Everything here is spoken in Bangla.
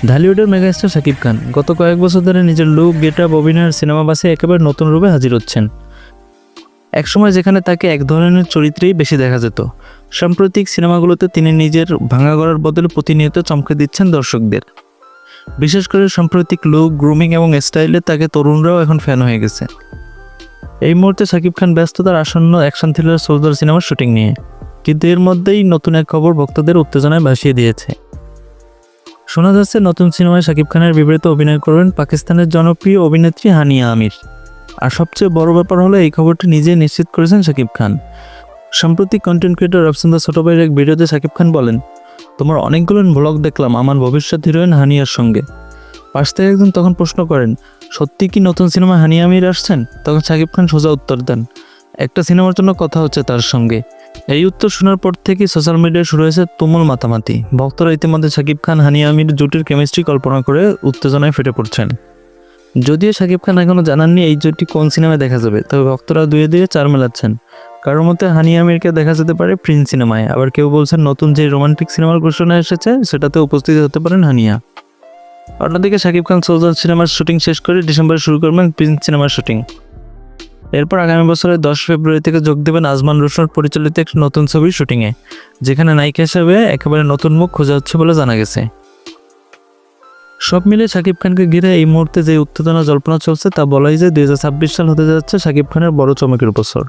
ঢালিউডের মেগাস্টার শাকিব খান গত কয়েক বছর ধরে নিজের লুক, গেটআপ, অভিনয়ের সিনেমা বাসে একেবারে নতুন রূপে হাজির হচ্ছেন। একসময় যেখানে তাকে এক ধরনের চরিত্রেই বেশি দেখা যেত, সাম্প্রতিক সিনেমাগুলোতে তিনি নিজের ভাঙা গড়ার বদলে প্রতিনিয়ত চমকে দিচ্ছেন দর্শকদের। বিশেষ করে সাম্প্রতিক লুক, গ্রুমিং এবং স্টাইলে তাকে তরুণরাও এখন ফ্যান হয়ে গেছে। এই মুহূর্তে শাকিব খান ব্যস্ত তার আসন্ন অ্যাকশন থ্রিলার সোলজার সিনেমার শুটিং নিয়ে, কিন্তু এর মধ্যেই নতুন এক খবর ভক্তদের উত্তেজনায় ভাসিয়ে দিয়েছে। শোনা যাচ্ছে নতুন সিনেমায় শাকিব খানের বিপরীতে অভিনয় করবেন পাকিস্তানের জনপ্রিয় অভিনেত্রী হানিয়া আমির। আর সবচেয়ে বড় ব্যাপার হলো এই খবরটি নিজেই নিশ্চিত করেছেন শাকিব খান। সাম্প্রতিক কন্টেন্ট ক্রিয়েটর রাফসান্দা ছোট ভাইয়ের এক ভিডিওতে শাকিব খান বলেন, তোমার অনেকগুলো ব্লগ দেখলাম আমার ভবিষ্যৎ হিরোইন হানিয়ার সঙ্গে। পাশ থেকে একজন তখন প্রশ্ন করেন, সত্যি কি নতুন সিনেমায় হানিয়া আমির আসছেন? তখন শাকিব খান সোজা উত্তর দেন, একটা সিনেমার জন্য কথা হচ্ছে তার সঙ্গে। এই উত্তর শোনার পর থেকে সোশ্যাল মিডিয়ায় শুরু হয়েছে তুমুল মাতামাতি। ভক্তরা ইতিমধ্যে শাকিব খান হানিয়া আমির জুটির কেমিস্ট্রি কল্পনা করে উত্তেজনায় ফেটে পড়ছেন। যদিও শাকিব খান এখনও জানাননি এই জুটি কোন সিনেমায় দেখা যাবে, তবে ভক্তরা দুয়ে দুয়ে চার মেলাচ্ছেন। কারোর মতে হানিয়া আমিরকে দেখা যেতে পারে প্রিন্স সিনেমায়, আবার কেউ বলছেন নতুন যে রোমান্টিক সিনেমার ঘোষণা এসেছে সেটাতে উপস্থিত হতে পারেন হানিয়া। অন্যদিকে শাকিব খান সোলজার সিনেমার শুটিং শেষ করে ডিসেম্বরে শুরু করবেন প্রিন্স সিনেমার শুটিং। এরপর আগামী বছরের 10 ফেব্রুয়ারি থেকে যোগ দেবেন আজমান রোশন পরিচালিত একটি নতুন ছবির শুটিংয়ে, যেখানে নায়িকা হিসেবে একেবারে নতুন মুখ খোঁজা হচ্ছে বলে জানা গেছে। সব মিলে শাকিব খানকে ঘিরে এই মুহূর্তে যে উত্তেজনা জল্পনা চলছে তা বলাই যায় 2026 সাল হতে যাচ্ছে শাকিব খানের বড় চমকের বছর।